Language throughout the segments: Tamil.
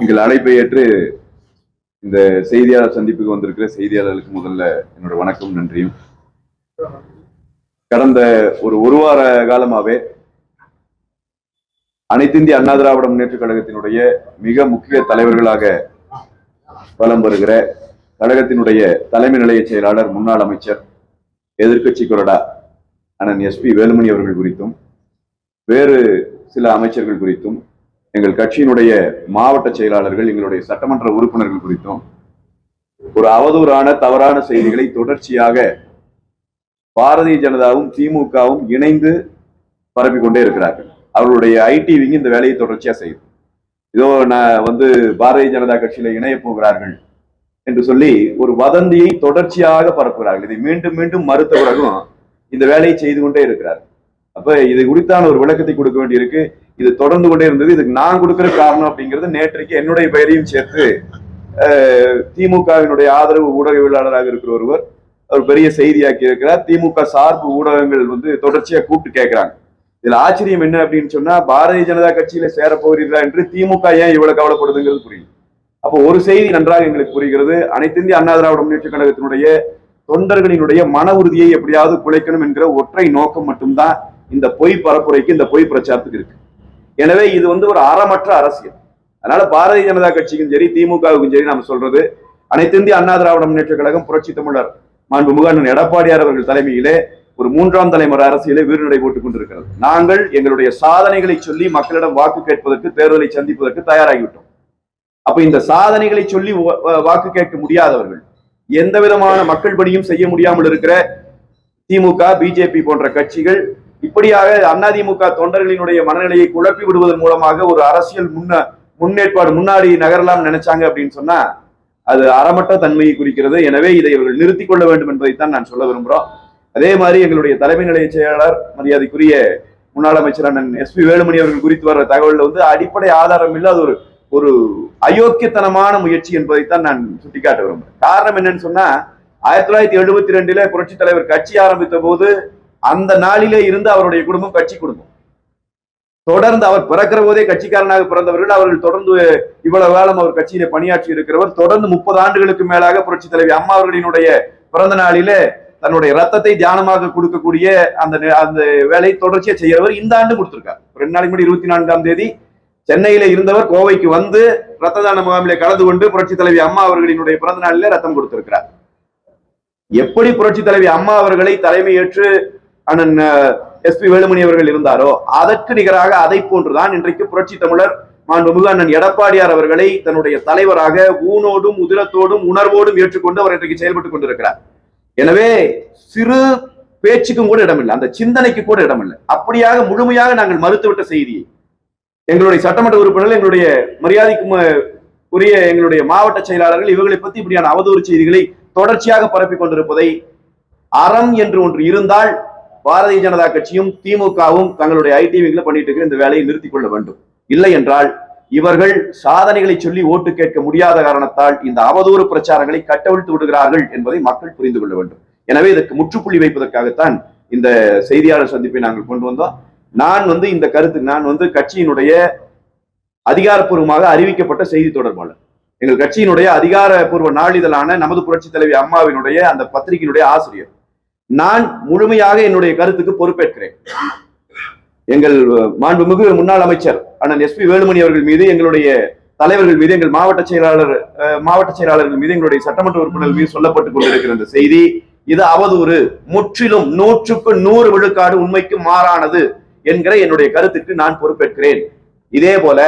எங்கள் அழைப்பை ஏற்று இந்த செய்தியாளர் சந்திப்புக்கு வந்திருக்கிற செய்தியாளர்களுக்கு முதல்ல என்னோட வணக்கம் நன்றியும். கடந்த ஒரு வார காலமாவே அனைத்து இந்திய அண்ணா திராவிட முன்னேற்ற கழகத்தினுடைய மிக முக்கிய தலைவர்களாக வலம் வருகிற கழகத்தினுடைய தலைமை நிலைய செயலாளர், முன்னாள் அமைச்சர், எதிர்கட்சி கொறடா அண்ணன் SP வேலுமணி அவர்கள் குறித்தும், வேறு சில அமைச்சர்கள் குறித்தும், எங்கள் கட்சியினுடைய மாவட்ட செயலாளர்கள், எங்களுடைய சட்டமன்ற உறுப்பினர்கள் குறித்தும் ஒரு அவதூறான தவறான செய்திகளை தொடர்ச்சியாக பாரதிய ஜனதாவும் திமுகவும் இணைந்து பரப்பிக்கொண்டே இருக்கிறார்கள். அவர்களுடைய ஐடி விங் இந்த வேலையை தொடர்ச்சியா செய்யும். இதோ நான் பாரதிய ஜனதா கட்சியில இணைய போகிறார்கள் என்று சொல்லி ஒரு வதந்தியை தொடர்ச்சியாக பரப்புகிறார்கள். இதை மீண்டும் மீண்டும் மறுத்த பிறகும் இந்த வேலையை செய்து கொண்டே இருக்கிறார். அப்ப இது குறித்தான ஒரு விளக்கத்தை கொடுக்க வேண்டியிருக்கு. இது தொடர்ந்து கொண்டே இருந்தது. இதுக்கு நான் கொடுக்கிற காரணம் அப்படிங்கிறது நேற்றைக்கு என்னுடைய பெயரையும் சேர்த்து திமுகவினுடைய ஆதரவு ஊடகவியலாளராக இருக்கிற ஒருவர் அவர் பெரிய செய்தியாக்கி இருக்கிறார். திமுக சார்பு ஊடகங்கள் தொடர்ச்சியா கூப்பிட்டு கேட்கிறாங்க. இதுல ஆச்சரியம் என்ன அப்படின்னு சொன்னா, பாரதிய ஜனதா கட்சியில சேரப்போகிறீர்களா என்று திமுக ஏன் இவ்வளவு கவலைப்படுதுங்கிறது புரியும். அப்போ ஒரு செய்தி நன்றாக எங்களுக்கு புரிகிறது. அனைத்து இந்திய அண்ணா திராவிட முன்னேற்ற கழகத்தினுடைய தொண்டர்களினுடைய மன உறுதியை எப்படியாவது குலைக்கணும் என்கிற ஒற்றை நோக்கம் மட்டும்தான் இந்த பொய் பரப்புரைக்கு, இந்த பொய் பிரச்சாரத்துக்கு இருக்கு. எனவே இது ஒரு அறமற்ற அரசியல். அதனால பாரதிய ஜனதா கட்சிக்கும் சரி, திமுகவுக்கும் சரி நாம சொல்றது, அனைத்து இந்திய அண்ணா திராவிட முன்னேற்ற கழகம் புரட்சி தமிழர் மாண்புமிகு அண்ணன் எடப்பாடியார் அவர்கள் தலைமையிலே ஒரு 3ஆம் தலைமுறை அரசியலை வீறுநடை போட்டுக் கொண்டிருக்கிறது. நாங்கள் எங்களுடைய சாதனைகளை சொல்லி மக்களிடம் வாக்கு கேட்பதற்கு, தேர்தலை சந்திப்பதற்கு தயாராகிவிட்டோம். அப்ப இந்த சாதனைகளை சொல்லி வாக்கு கேட்க முடியாதவர்கள், எந்த விதமான மக்கள் பணியும் செய்ய முடியாமல் இருக்கிற திமுக, பிஜேபி போன்ற கட்சிகள் இப்படியாக அதிமுக தொண்டர்களினுடைய மனநிலையை குழப்பி விடுவதன் மூலமாக ஒரு அரசியல் முன்னேற்பாடு முன்னாடி நகரலாம் நினைச்சாங்க அப்படின்னு சொன்னா அது அறமற்ற தன்மையை குறிக்கிறது. எனவே இதை இவர்கள் நிறுத்திக் கொள்ள வேண்டும் என்பதைத்தான் நான் சொல்ல விரும்புகிறோம். அதே மாதிரி எங்களுடைய தலைமை நிலைய செயலாளர், மரியாதைக்குரிய முன்னாள் அமைச்சர் அண்ணன் SP வேலுமணி அவர்கள் குறித்து வர்ற தகவல் அடிப்படை ஆதாரம் இல்லை. அது ஒரு அயோக்கியத்தனமான முயற்சி என்பதைத்தான் நான் சுட்டிக்காட்ட விரும்புகிறேன். காரணம் என்னன்னு சொன்னா, 1972 புரட்சி தலைவர் கட்சி ஆரம்பித்த போது அந்த நாளிலே இருந்து அவருடைய குடும்பம் கட்சி குடும்பம். தொடர்ந்து அவர் பிறக்கிற போதே கட்சிக்காரனாக பிறந்தவர்கள். அவர்கள் தொடர்ந்து இவ்வளவு காலம் அவர் கட்சியில பணியாற்றி இருக்கிறவர். தொடர்ந்து 30 ஆண்டுகளுக்கு மேலாக புரட்சி தலைவி அம்மா அவர்களினுடைய பிறந்த நாளிலே தன்னுடைய ரத்தத்தை தியானமாக கொடுக்கக்கூடிய அந்த வேலையை தொடர்ச்சியா செய்யறவர் இந்த ஆண்டு கொடுத்திருக்கார். 2 நாளைக்கு முன்னாடி 24ஆம் தேதி சென்னையில இருந்தவர் கோவைக்கு வந்து ரத்த தான முகாமிலே கலந்து கொண்டு புரட்சி தலைவி அம்மா அவர்களினுடைய பிறந்த நாளிலே ரத்தம் கொடுத்திருக்கிறார். எப்படி புரட்சி தலைவி அம்மா அவர்களை தலைமை ஏற்று அண்ணன் SP வேலுமணி அவர்கள் இருந்தாரோ அதற்கு நிகராக அதை போன்றுதான் இன்றைக்கு புரட்சி தமிழர் மாண்புமிகு அண்ணன் எடப்பாடியார் அவர்களை தன்னுடைய தலைவராக ஊனோடும் உதிரத்தோடும் உணர்வோடும் ஏற்றுக்கொண்டு அவர் இன்றைக்கு செயல்பட்டுக் கொண்டிருக்கிறார். எனவே சிறு பேச்சுக்கும் கூட இடமில்லை, அந்த சிந்தனைக்கு கூட இடமில்லை. அப்படியாக முழுமையாக நாங்கள் மறுத்துவிட்ட செய்தியை எங்களுடைய சட்டமன்ற உறுப்பினர்கள், எங்களுடைய மரியாதைக்கும் உரிய எங்களுடைய மாவட்ட செயலாளர்கள் இவர்களை பத்தி இப்படியான அவதூறு செய்திகளை தொடர்ச்சியாக பரப்பிக் கொண்டிருப்பதை, அறம் என்று ஒன்று இருந்தால் பாரதிய ஜனதா கட்சியும் திமுகவும் தங்களுடைய ஐடி விங்ல பண்ணிட்டு இருக்கிற இந்த வேலையை நிறுத்திக் கொள்ள வேண்டும். இல்லை என்றால் இவர்கள் சாதனைகளை சொல்லி ஓட்டு கேட்க முடியாத காரணத்தால் இந்த அவதூறு பிரச்சாரங்களை கட்டவிழ்த்து விடுகிறார்கள் என்பதை மக்கள் புரிந்து கொள்ள வேண்டும். எனவே இதற்கு முற்றுப்புள்ளி வைப்பதற்காகத்தான் இந்த செய்தியாளர் சந்திப்பை நாங்கள் கொண்டு வந்தோம். நான் இந்த கருத்து, நான் கட்சியினுடைய அதிகாரப்பூர்வமாக அறிவிக்கப்பட்ட செய்தி தொடர்பாளர், எங்கள் கட்சியினுடைய அதிகாரப்பூர்வ நாளிதழான நமது புரட்சி தலைவி அம்மாவினுடைய அந்த பத்திரிகையினுடைய ஆசிரியர். நான் முழுமையாக என்னுடைய கருத்துக்கு பொறுப்பேற்கிறேன். எங்கள் மாண்புமிகு முன்னாள் அமைச்சர் அண்ணன் SP வேலுமணி அவர்கள் மீது, எங்களுடைய தலைவர்கள் மீது, எங்கள் மாவட்ட செயலாளர்கள் மீது, எங்களுடைய சட்டமன்ற உறுப்பினர்கள் மீது சொல்லப்பட்டுக் கொண்டிருக்கிற இந்த செய்தி இது அவதூறு, முற்றிலும் 100க்கு 100 விழுக்காடு உண்மைக்கு மாறானது என்கிற என்னுடைய கருத்துக்கு நான் பொறுப்பேற்கிறேன். இதே போல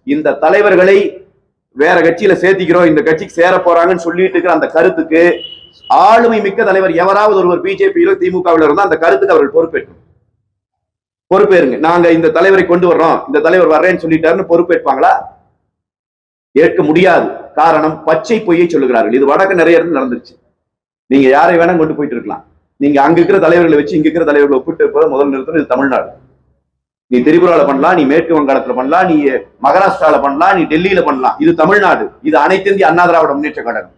இந்த தலைவர்களை வேற கட்சியில சேர்த்திக்கிறோம், இந்த கட்சிக்கு சேர போறாங்கன்னு சொல்லிட்டு இருக்கிற அந்த கருத்துக்கு ஆளுமை மிக்க தலைவர் எவராவது ஒருவர் பிஜேபியிலோ திமுகவில இருந்தா அந்த கருத்துக்கு அவர்கள் பொறுப்பேறுங்க. நாங்க இந்த தலைவரை கொண்டு வர்றோம், இந்த தலைவர் வர்றேன்னு சொல்லிட்டாருன்னு பொறுப்பேற்பாங்களா? ஏற்க முடியாது. காரணம், பச்சை பொய்யை சொல்லுகிறார்கள். இது வடக்கு நிறைய இருந்து நடந்துருச்சு. நீங்க யாரை வேணா கொண்டு போயிட்டு இருக்கலாம். நீங்க அங்க இருக்கிற தலைவர்களை வச்சு இங்க இருக்கிற தலைவர்களை ஒப்பிட்டு முதல் நிறுத்தம் இது தமிழ்நாடு. நீ திரிபுரால பண்ணலாம், நீ மேற்கு வங்காளத்துல பண்ணலாம், நீ மகாராஷ்டிரால பண்ணலாம், நீ டெல்லியில பண்ணலாம். இது தமிழ்நாடு. இது அனைத்து இந்திய அண்ணா திராவிட முன்னேற்ற கழகம்.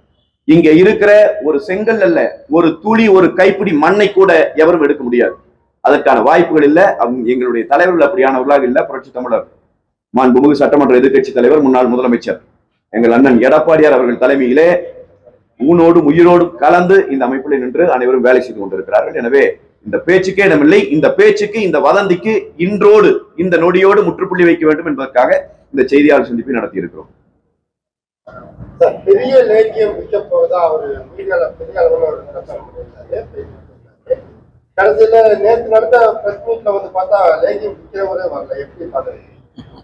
இங்க இருக்கிற ஒரு செங்கல் அல்ல, ஒரு துளி, ஒரு கைப்பிடி மண்ணை கூட எவரும் எடுக்க முடியாது. அதற்கான வாய்ப்புகள் இல்லை. எங்களுடைய தலைவர்கள் அப்படியானவர்களாக இல்லை. புரட்சி தமிழர் மாண்புமிகு சட்டமன்ற எதிர்க்கட்சி தலைவர் முன்னாள் முதலமைச்சர் எங்கள் அண்ணன் எடப்பாடியார் அவர்கள் தலைமையிலே ஊனோடும் உயிரோடும் கலந்து இந்த அமைப்பில் நின்று அனைவரும் வேலை செய்து கொண்டிருக்கிறார்கள். எனவே இந்த பேச்சுக்கே இடமில்லை. இந்த பேச்சுக்கு, இந்த வதந்திக்கு இன்றோடு, இந்த நொடியோடு முற்றுப்புள்ளி வைக்க வேண்டும் என்பதற்காக இந்த செய்தியாளர் சந்திப்பை நடத்தி இருக்கிறோம். பெரிய லேக்கியம் விற்க போவதா அவரு பெரிய அளவில் கடைசியில நேற்று நடந்த பிரஸ் மீட்ல வந்து பார்த்தா லேகியம் விற்கிறவரே வரல. எப்படி பாக்குறீங்க?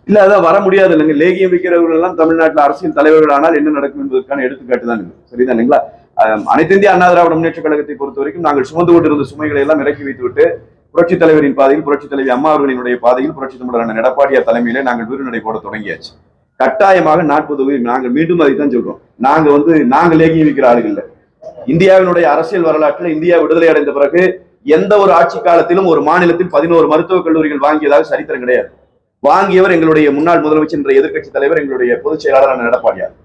இல்ல, அதான் வர முடியாது இல்லைங்க. லேகியம் விற்கிறவர்கள் எல்லாம் தமிழ்நாட்டில் அரசியல் தலைவர்கள் ஆனால் என்ன நடக்கும் என்பதற்கான எடுத்துக்காட்டு தான் சரிதான் இல்லைங்களா? அனைத்து இந்திய அண்ணா திராவிட முன்னேற்ற கழகத்தை பொறுத்த வரைக்கும் நாங்கள் சுமந்து கொண்டிருந்த சுமைகளை எல்லாம் இறக்கி வைத்துவிட்டு புரட்சித் தலைவரின் பாதையில், புரட்சித் தலைவி அம்மா அவர்களினுடைய பாதையில், புரட்சி தமிழர் எடப்பாடியார் தலைமையிலே நாங்கள் வீறுநடை போட தொடங்கியாச்சு. கட்டாயமாக 40 நாங்கள் மீண்டும் அதைத்தான் சொல்றோம். நாங்க லேகியம் விற்கிற ஆளுகள் இல்லை. இந்தியாவினுடைய அரசியல் வரலாற்றில் இந்தியா விடுதலை அடைந்த பிறகு எந்த ஒரு ஆட்சி காலத்திலும் ஒரு மாநிலத்தில் 11 மருத்துவக் கல்லூரிகள் வாங்கியதாக சரித்திரம் கிடையாது. வாங்கியவர் எங்களுடைய முன்னாள் முதலமைச்சர் என்ற எதிர்க்கட்சி தலைவர், எங்களுடைய பொதுச் செயலாளர் எடப்பாடியார்.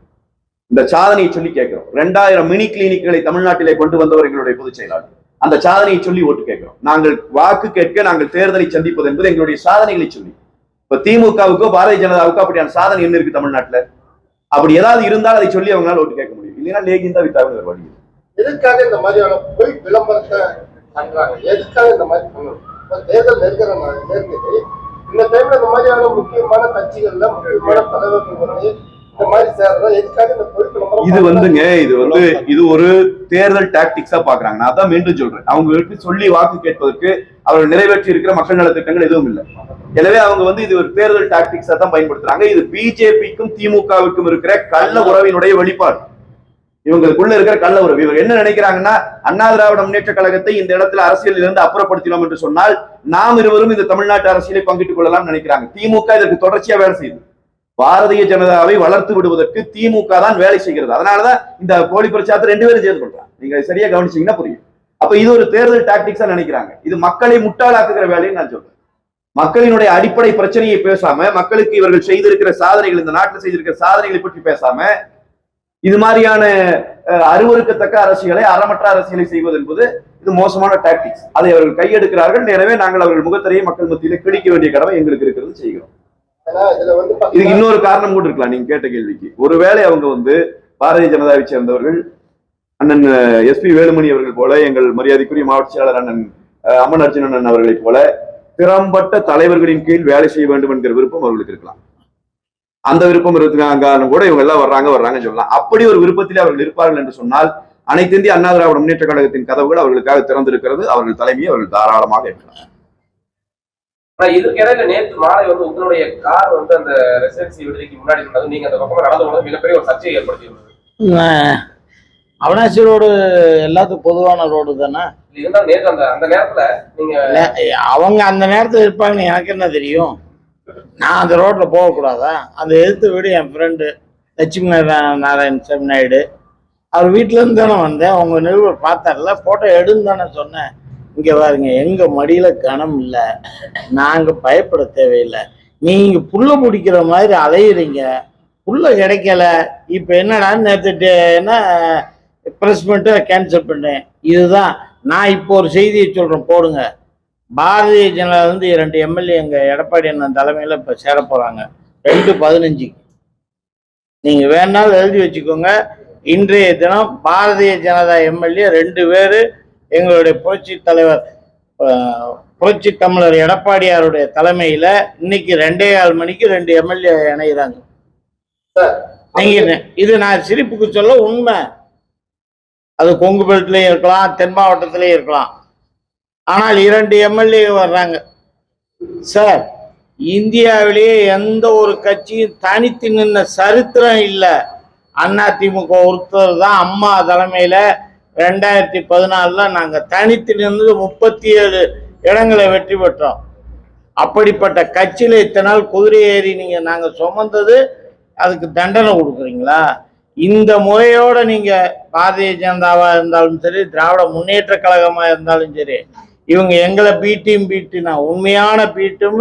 இந்த சாதனையை சொல்லி கேட்கிறோம். 2000 மினி கிளினிக்குகளை தமிழ்நாட்டிலே கொண்டு வந்தவர் எங்களுடைய பொதுச் செயலாளர். அந்த சாதனையை சொல்லி ஓட்டு கேட்கிறோம். நாங்கள் வாக்கு கேட்க, நாங்கள் தேர்தலை சந்திப்பது என்பது எங்களுடைய சாதனைகளை சொல்லி. இப்ப திமுகவுக்கோ பாரதிய ஜனதாவுக்கோ அப்படியான சாதனை என்ன இருக்கு தமிழ்நாட்டுல? அப்படி ஏதாவது இருந்தால் அதை சொல்லி அவங்களால ஓட்டு கேட்க முடியும். இல்லைன்னா லேகியம் தான் வித்தாங்க வழி. எதுக்காக இந்த மாதிரியான பொய் விளம்பரத்தை பண்றாங்க? எதுக்காக இந்த மாதிரி பண்ணணும்? தேர்தல் நெருங்குது. இந்த டைம்ல இந்த மாதிரியான முக்கியமான கட்சிகள்ல முக்கியமான தலைவர்கள் வந்து இந்த மாதிரி சேர்றதா? எதுக்காக இந்த பொய் விளம்பரம்? இது ஒரு தேர்தல் டாக்டிக்ஸா பாக்குறாங்க. நான் அதான் மீண்டும் சொல்றேன், அவங்களுக்கு சொல்லி வாக்கு கேட்பதற்கு அவர்கள் நிறைவேற்றி இருக்கிற மக்கள் நலத்திட்டங்கள் எதுவும் இல்லை. எனவே அவங்க இது ஒரு தேர்தல் டாக்டிக்ஸா தான் பயன்படுத்துறாங்க. இது பிஜேபிக்கும் திமுகவுக்கும் இருக்கிற கள்ள உறவினுடைய வெளிப்பாடு. இவங்களுக்குள்ள இருக்கிற கள்ள உறவு. இவர் என்ன நினைக்கிறாங்கன்னா, அண்ணா திராவிட முன்னேற்ற கழகத்தை இந்த இடத்துல அரசியலில் இருந்து அப்புறப்படுத்தினோம் என்று சொன்னால் நாம் இருவரும் இந்த தமிழ்நாட்டு அரசியலை பங்கிட்டுக் கொள்ளலாம் நினைக்கிறாங்க. திமுக இதற்கு தொடர்ச்சியா வேலை செய்யுது. பாரதிய ஜனதாவை வளர்த்து விடுவதற்கு திமுக தான் வேலை செய்கிறது. அதனாலதான் இந்த போலி பிரச்சாரத்தை 2 பேரும் சேர்ந்து கொள்றாங்க. நீங்க சரியா கவனிச்சீங்கன்னா புரியும். அப்ப இது ஒரு தேர்தல் டாக்டிக்ஸா நினைக்கிறாங்க. இது மக்களை முட்டாளாக்குகிற வேலையை நான் சொல்றேன். மக்களினுடைய அடிப்படை பிரச்சனையை பேசாம, மக்களுக்கு இவர்கள் செய்திருக்கிற சாதனைகள், இந்த நாட்டில் செய்திருக்கிற சாதனைகளை பற்றி பேசாம, இது மாதிரியான அருவருக்கத்தக்க அரசியலை, அறமற்ற அரசியலை செய்வது என்பது இது மோசமான டாக்டிக்ஸ். அதை அவர்கள் கையெடுக்கிறார்கள். எனவே நாங்கள் அவர்கள் முகத்திரையை மக்கள் மத்தியிலே கிழிக்க வேண்டிய கடமை எங்களுக்கு இருக்கிறது, செய்கிறோம். இதுக்கு இன்னொரு காரணம் கூட இருக்கலாம். நீங்க கேட்ட கேள்விக்கு ஒருவேளை அவங்க பாரதிய ஜனதாவை சேர்ந்தவர்கள் அண்ணன் எஸ்பி வேலுமணி அவர்கள் போல, எங்கள் மரியாதைக்குரிய மாவட்ட செயலாளர் அண்ணன் அம்மன் அர்ஜுனன் அவர்களைப் போல திறம்பட்ட தலைவர்களின் கீழ் வேலை செய்ய வேண்டும் என்கிற விருப்பம் அவர்களுக்கு இருக்கலாம். அந்த விருப்பம் இருக்காங்க கூட இவங்க எல்லாம் வர்றாங்க சொல்லலாம். அப்படி ஒரு விருப்பத்திலே அவர்கள் இருப்பார்கள் என்று சொன்னால் அனைத்து இந்திய அண்ணா திராவிட முன்னேற்ற கழகத்தின் கதவுகள் அவர்களுக்காக திறந்திருக்கிறது. அவர்கள் தலைமையை அவர்கள் தாராளமாக இருக்கலாம். இதுக்கிடையில நேற்று மாலை உங்களுடைய கார் அந்த ரெசிடென்சி விடுதிக்கு முன்னாடி இருந்தது. நீங்க அந்த பக்கம் நடந்து போது மிகப்பெரிய ஒரு சர்ச்சையை ஏற்படுத்தி. அவனாசி ரோடு எல்லாத்துக்கும் பொதுவான ரோடு தானே. நேற்று அந்த நேரத்துல நீங்க அவங்க அந்த நேரத்துல இருப்பாங்கன்னு எனக்கு என்ன தெரியும்? நான் அந்த ரோட்ல போகக்கூடாதா? அந்த எதிர்த்து வீடு என் ஃப்ரெண்டு லட்சுமி நாராயண சாமி நாயுடு, அவர் வீட்டுல இருந்து தானே வந்தேன். உங்க நிருபர் பார்த்தார்ல, போட்டோ எடுன்னு தானே சொன்னேன். இங்க பாருங்க, எங்க மடியில கனம் இல்லை, நாங்க பயப்பட தேவையில்லை. நீங்க புல்ல பிடிக்கிற மாதிரி அலையிறீங்க, புல்ல கிடைக்கல. இப்ப என்னடா நேற்று என்ன பிரஸ் பண்ணிட்டு கேன்சல் பண்ணேன். இதுதான் நான் இப்போ ஒரு செய்தியை சொல்றேன், போடுங்க. பாரதிய ஜனதா 2 எம்எல்ஏ எங்க எடப்பாடி அண்ணன் தலைமையில இப்ப சேர போறாங்க 2/15. நீங்க வேணாலும் எழுதி வச்சுக்கோங்க. இன்றைய தினம் பாரதிய ஜனதா எம்எல்ஏ 2 பேரு எங்களுடைய புரட்சி தலைவர் புரட்சி தமிழர் எடப்பாடியாருடைய தலைமையில இன்னைக்கு 2:15 மணிக்கு 2 எம்எல்ஏ இணைகிறாங்க. நீங்க இது நான் சிரிப்புக்கு சொல்ல உண்மை. அது கொங்கு பெல்ட்லயும் இருக்கலாம், தென் மாவட்டத்திலயும் இருக்கலாம். ஆனால் 2 எம்எல்ஏ வர்றாங்க சார். இந்தியாவிலேயே எந்த ஒரு கட்சியும் தனித்து நின்ன சரித்திரம் இல்லை. அதிமுக ஒருத்தர் தான் அம்மா தலைமையில 2014 நாங்க தனித்து நின்று 37 இடங்களை வெற்றி பெற்றோம். அப்படிப்பட்ட கட்சியில இத்தனை நாள் குதிரை ஏறி நாங்க சுமந்தது, அதுக்கு தண்டனை கொடுக்குறீங்களா? இந்த முறையோட நீங்க பாரதிய ஜனதாவா இருந்தாலும் சரி, திராவிட முன்னேற்ற கழகமா இருந்தாலும் சரி, இவங்க எங்களை பீட்டினா உண்மையான பீட்டும்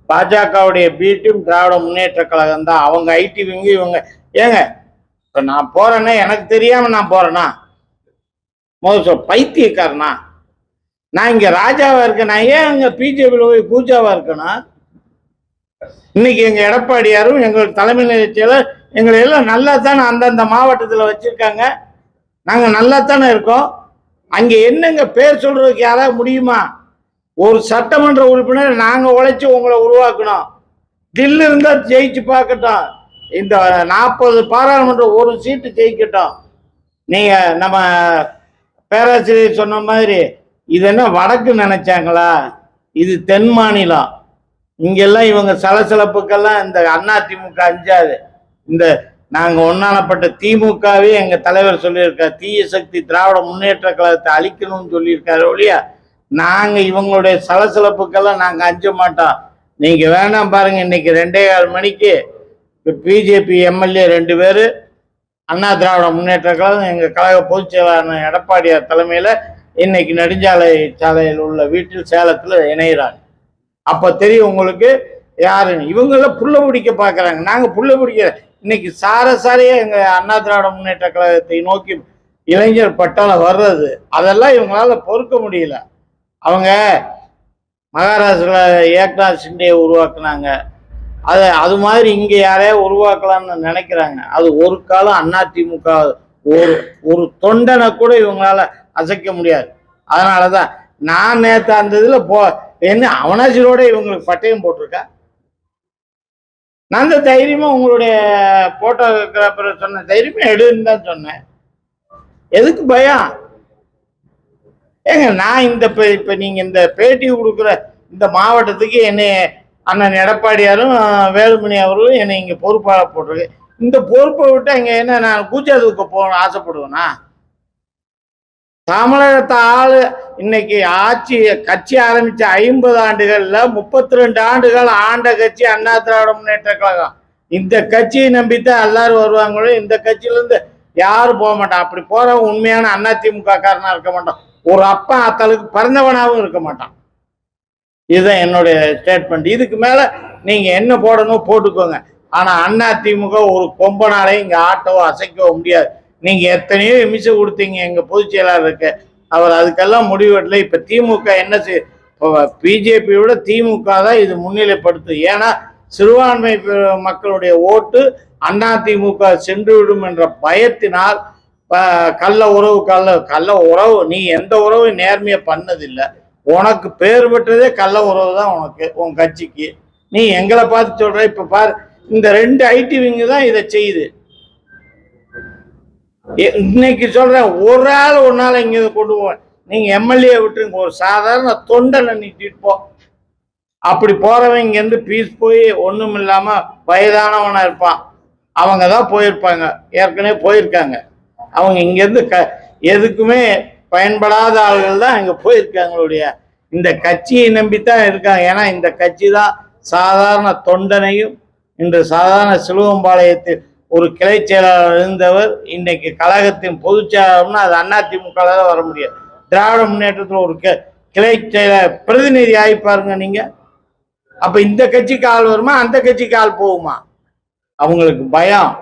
பாஜகவுடைய பீட்டும் திராவிட முன்னேற்ற கழகம் தான். அவங்க ஐடிவிங்க இவங்க. ஏங்க இப்ப நான் போறேன்னா எனக்கு தெரியாம நான் போறேன்னா பைத்தியக்காரனா? நான் இங்க ராஜாவா இருக்கேன், நான் ஏன் அங்க பிஜேபியில போய் பூஜாவா இருக்கேனா? இன்னைக்கு எங்க எடப்பாடியாரும் எங்களுக்கு தலைமை நிலையத்தில் எங்களை எல்லாம் நல்லா தானே அந்தந்த மாவட்டத்தில் வச்சிருக்காங்க. நாங்க நல்லா தானே இருக்கோம். அங்க என்னங்க பேர் சொல்றதுக்கு யாராவது முடியுமா? ஒரு சட்டமன்ற உறுப்பினர் நாங்க உழைச்சி உங்களை உருவாக்கணும். தில்லு இருந்தா ஜெயிச்சு பார்க்கட்டும். இந்த 40 பாராளுமன்ற ஒரு சீட்டு ஜெயிக்கட்டும். நீங்க நம்ம பேராசிரியர் சொன்ன மாதிரி இது என்ன வடக்கு நினைச்சாங்களா? இது தென் மாநிலம். இங்கெல்லாம் இவங்க சலசலப்புக்கெல்லாம் இந்த அதிமுக அஞ்சாது. இந்த நாங்க ஒன்னானப்பட்ட திமுகவே எங்க தலைவர் சொல்லியிருக்கார், தீய சக்தி திராவிட முன்னேற்ற கழகத்தை அழிக்கணும்னு சொல்லியிருக்காரு ஒழியா நாங்க இவங்களுடைய சலசலப்புக்கெல்லாம் நாங்க அஞ்ச மாட்டோம். நீங்க வேணாம் பாருங்க, இன்னைக்கு 2:15 மணிக்கு பிஜேபி எம்எல்ஏ 2 பேரு அண்ணா திராவிட முன்னேற்ற கழகம் எங்க கழக பொதுச் செயலாளர் எடப்பாடியார் தலைமையில இன்னைக்கு சாலையில் உள்ள வீட்டில் சேலத்துல இணைகிறாங்க. அப்ப தெரியும் உங்களுக்கு யாருன்னு. இவங்கள புள்ள பிடிக்க பாக்குறாங்க. நாங்க புள்ள பிடிக்க இன்னைக்கு சாரசாரியா எங்க அண்ணா திராவிட முன்னேற்ற கழகத்தை நோக்கி இளைஞர் பட்டாளம் வர்றது அதெல்லாம் இவங்களால பொறுக்க முடியல. அவங்க மகாராஷ்டிரா ஏக்நாத் சிண்டேயை உருவாக்குனாங்க. அது மாதிரி இங்க யாரையா உருவாக்கலாம்னு நினைக்கிறாங்க. அது ஒரு காலம் அதிமுக ஒரு தொண்டனை கூட இவங்களால அசைக்க முடியாது. அதனாலதான் நான் நேற்று அந்த இதுல என்ன அவனாசிரோட இவங்களுக்கு பட்டயம் போட்டிருக்கா. நான் தான் தைரியமா உங்களுடைய போட்டோகிராஃபர் சொன்ன தைரியமா எடுன்னு தான் சொன்னேன். எதுக்கு பயம்? ஏங்க நான் இப்ப நீங்க இந்த பேட்டி கொடுக்குற இந்த மாவட்டத்துக்கு என்னை அண்ணன் எடப்பாடியாரும் வேலுமணி அவர்களும் என்னை இங்க பொறுப்பாக போட்டிருக்கு. இந்த பொறுப்பை விட்டு இங்க என்ன நான் கூச்சாதுக்கு போகணும் ஆசைப்படுவேனா? தமிழகத்தை ஆளு இன்னைக்கு கட்சி ஆரம்பிச்ச 50 ஆண்டுகள்ல 32 ஆண்டுகள் ஆண்ட கட்சி அண்ணா திராவிட முன்னேற்ற கழகம். இந்த கட்சியை நம்பித்தான் எல்லாரும் வருவாங்களோ. இந்த கட்சியில இருந்து யாரும் போக மாட்டான். அப்படி போறவன் உண்மையான அதிமுக காரனா இருக்க மாட்டான். ஒரு அப்பா அத்தலுக்கு பிறந்தவனாவும் இருக்க மாட்டான். இதுதான் என்னுடைய ஸ்டேட்மெண்ட். இதுக்கு மேல நீங்க என்ன போடணும் போட்டுக்கோங்க. ஆனா அதிமுக ஒரு கொம்பனாலே இங்க ஆட்டவோ அசைக்கவோ முடியாது. நீங்க எத்தனையோ நிமிஷம் கொடுத்தீங்க எங்க பொதுச் செயலாளருக்கு, அவர் அதுக்கெல்லாம் முடிவெட்டல. இப்ப திமுக என்ன பிஜேபியோட திமுக தான் இது முன்னிலைப்படுத்து. ஏன்னா சிறுபான்மை மக்களுடைய ஓட்டு அதிமுக சென்று விடும் என்ற பயத்தினால் கள்ள உறவு நீ எந்த உறவும் நேர்மையா பண்ணதில்லை. உனக்கு பேர் பெற்றதே கள்ள உறவு தான் உனக்கு, உன் கட்சிக்கு. நீ எங்களை பார்த்து சொல்ற. இப்ப பாரு, இந்த 2 ஐடி விங்கு தான் இதை செய்யுது. இன்னைக்கு சொல்றேன், ஒரு ஆள் ஒரு நாள் இங்க கொண்டு போவேன். நீங்க எம்எல்ஏ விட்டுருங்க, ஒரு சாதாரண தொண்டனை நீட்டிட்டு போ. அப்படி போறவன் இங்க இருந்து பீஸ் போய் ஒண்ணும் இல்லாம வயதானவனா இருப்பான். அவங்க தான் போயிருப்பாங்க, ஏற்கனவே போயிருக்காங்க. அவங்க இங்க இருந்து எதுக்குமே பயன்படாத ஆள்கள் தான் இங்க போயிருக்காங்களுடைய. இந்த கட்சியை நம்பித்தான் இருக்காங்க. ஏன்னா இந்த கட்சி தான் சாதாரண தொண்டனையும், இன்று சாதாரண சிலுவம்பாளையத்தில் ஒரு கிளை செயலாளர் இருந்தவர் இன்னைக்கு கழகத்தின் பொதுச் செயலாளர்னா அது அதிமுக தான் வர முடியாது. திராவிட முன்னேற்றத்தில் ஒரு கிளை செயலாளர் பிரதிநிதி ஆகி பாருங்க நீங்க. அப்ப இந்த கட்சிக்கு ஆள் வருமா, அந்த கட்சிக்கு ஆள் போகுமா? அவங்களுக்கு பயம்.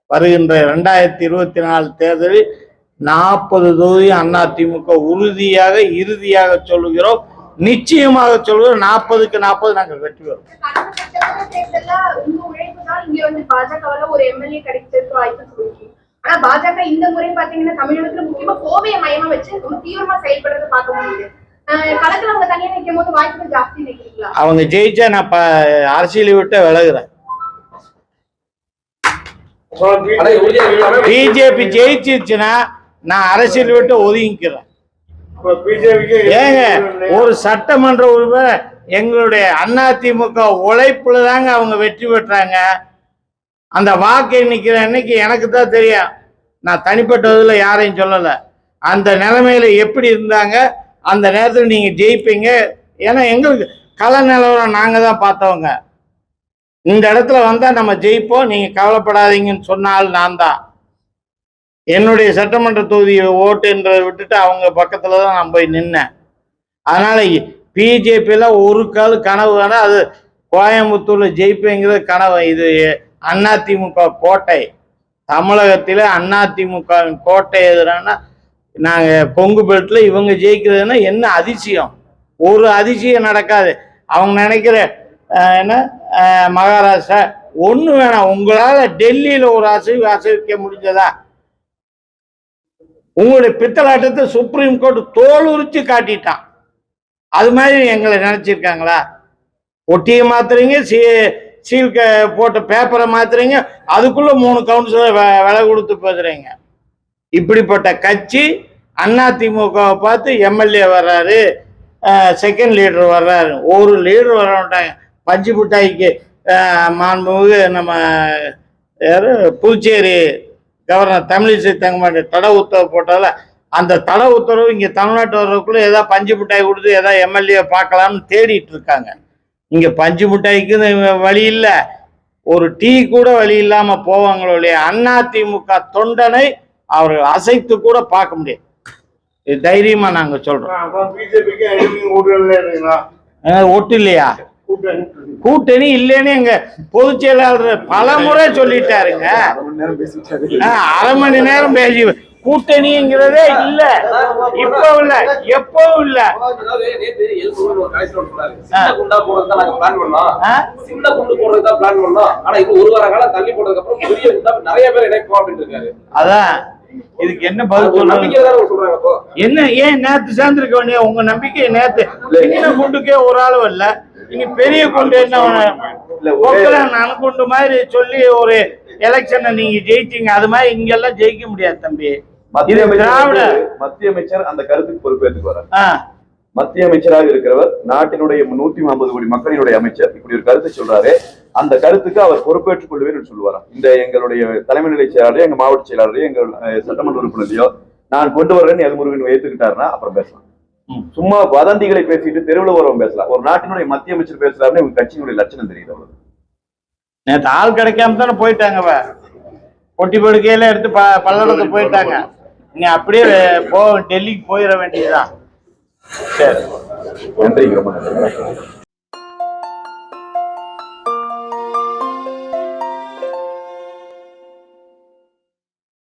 வருகின்ற 2024 தேர்தலில் 40 தொகுதி அதிமுக உறுதியாக இறுதியாக சொல்லுகிறோம், நிச்சயமாக சொல்லுகிறோம். 40க்கு 40 நாங்கள் வெற்றி பெறுவோம். ஆனா பாஜக இந்த முறை பாத்தீங்கன்னா தமிழகத்துல முக்கியமா கோவையை மையமா வச்சு ரொம்ப தீவிரமா செயல்படுறத பார்க்க முடியுது. களத்துல அவங்க தனியா நிற்கும் போது வாய்ப்புகள் ஜாஸ்தி நினைக்கிறீங்களா? அவங்க ஜெயிச்சா நான் அரசியலை விட்டு விலகுறேன். பிஜேபி ஜெயிச்சிருச்சுன்னா நான் அரசியல் விட்டு ஒதுங்கிக்கிறேன். ஏங்க, ஒரு சட்டமன்ற உறுப்பினர் எங்களுடைய அதிமுக உழைப்புல தாங்க அவங்க வெற்றி பெற்றாங்க. அந்த வாக்கு எண்ணிக்கிற அன்னைக்கு எனக்கு தான் தெரியும். நான் தனிப்பட்டதுல யாரையும் சொல்லல. அந்த நிலைமையில எப்படி இருந்தாங்க, அந்த நேரத்தில் நீங்க ஜெயிப்பீங்க. ஏன்னா எங்களுக்கு கள நிலவரம் நாங்க தான் பார்த்தவங்க. இந்த இடத்துல வந்தா நம்ம ஜெயிப்போம், நீங்க கவலைப்படாதீங்கன்னு சொன்னால் நான் தான். என்னுடைய சட்டமன்ற தொகுதி ஓட்டுன்றதை விட்டுட்டு அவங்க பக்கத்துல தான் நான் போய் நின்னேன். அதனால பிஜேபியில ஒரு கால் கனவு வேணா, அது கோயம்புத்தூர்ல ஜெயிப்பேங்கிறது கனவு. இது அதிமுக கோட்டை. தமிழகத்தில அதிமுகவின் கோட்டை எதுனா நாங்க கொங்கு பெல்ட்ல இவங்க ஜெயிக்கிறதுன்னா என்ன அதிசயம்? ஒரு அதிசயம் நடக்காது. அவங்க நினைக்கிற என்ன மகாராஷ்டிரா ஒண்ணு வேணாம். உங்களால டெல்லியில ஒரு அசைவிக்க முடிஞ்சதா? உங்களுடைய பித்தலாட்டத்தை சுப்ரீம் கோர்ட் தோல் உரிச்சு காட்டிட்டான். அது மாதிரி எங்களை நினைச்சிருக்காங்களா? ஒட்டியை மாத்துறீங்க, சீல் போட்ட பேப்பரை மாத்துறீங்க, அதுக்குள்ள 3 கவுன்சிலர் விலை கொடுத்து பேசுறீங்க. இப்படிப்பட்ட கட்சி அதிமுகவை பார்த்து எம்எல்ஏ வர்றாரு, செகண்ட் லீடர் வர்றாரு, ஒரு லீடர் வர மாட்டாங்க. பஞ்சு மிட்டாய்க்கு மாண்புமிகு நம்ம யாரு புதுச்சேரி கவர்னர் தமிழிசை தங்கமாண்டி தடை உத்தரவு போட்டால, அந்த தடை உத்தரவு இங்கே தமிழ்நாட்டு வர்றதுக்குள்ள ஏதாவது பஞ்சு மிட்டாய் கொடுத்து ஏதாவது எம்எல்ஏ பார்க்கலாம்னு தேடிட்டு இருக்காங்க. இங்கே பஞ்சு மிட்டாய்க்கு வழி இல்லை, ஒரு டீ கூட வழி இல்லாம போவாங்களே. அதிமுக தொண்டனை அவர்கள் அசைத்து கூட பார்க்க முடியாது. இது தைரியமா நாங்க சொல்றோம். ஒட்டு இல்லையா? கூட்டணி இல்லைன்னு எங்க பொதுச் செயலாளர் பல முறை சொல்லிட்டாருங்க. 1/2 மணி நேரம் பேசி கூட்டணிங்கிறதே இல்ல, இப்ப இல்ல, எப்பவும் இல்ல. சின்ன குண்டா போடுறதுதான் நாங்க பிளான் பண்ணோம், சின்ன குண்டு போடுறதுதான் பிளான் பண்ணோம். ஆனா இது 1 வார காலம் தள்ளி போட்டதுக்கு அப்புறம் பெரிய குண்டா நிறைய பேர் இணைப்போம் அப்படின்னு இருக்காரு. அதான் இதுக்கு என்ன பதில் நம்பிக்கை சொல்றாங்க. அப்போ என்ன ஏன் நேத்து சேர்ந்திருக்க வேண்டிய உங்க நம்பிக்கை? நேத்து சின்ன குண்டுக்கே ஒரு ஆள் வரல, இனி பெரிய குண்டு என்ன அணுகுண்டு மாதிரி சொல்லி ஒரு எலெக்ஷனை நீங்க ஜெயிச்சீங்க. அது மாதிரி இங்க எல்லாம் ஜெயிக்க முடியாது தம்பி. மத்திய அமைச்சர் அந்த கருத்துக்கு பொறுப்பேற்றுக்கு வர்றார். மத்திய அமைச்சராக இருக்கிறவர், நாட்டினுடைய 150 கோடி மக்களினுடைய அமைச்சர், இப்படி ஒரு கருத்தை சொல்றாரு. அந்த கருத்துக்கு அவர் பொறுப்பேற்றுக் கொள்வேன் சொல்லுவாராம். இந்த எங்களுடைய தலைமை நிலை செயலாளரையோ, எங்க மாவட்ட செயலாளரையோ, எங்கள் சட்டமன்ற உறுப்பினரையோ நான் கொண்டு வரேன்னு எல்முருகன் ஏத்துக்கிட்டாருன்னா அப்புறம் பேசலாம். சும்மா வதந்திகளை பேசிட்டு தெருவில் வரவங்க பேசலாம். ஒரு நாட்டினுடைய மத்திய அமைச்சர் பேசுறாருன்னு இவங்க கட்சியினுடைய லட்சணம் தெரியுது. அவ்வளவு நேற்று ஆள் கிடைக்காம தானே போயிட்டாங்க. பொட்டி படுக்கையில எடுத்து பல்லடத்தை போயிட்டாங்க. நீ அப்படியே டெல்லிக்கு போயிட வேண்டியதுதான். சரி, நன்றி, ரொம்ப நன்றி.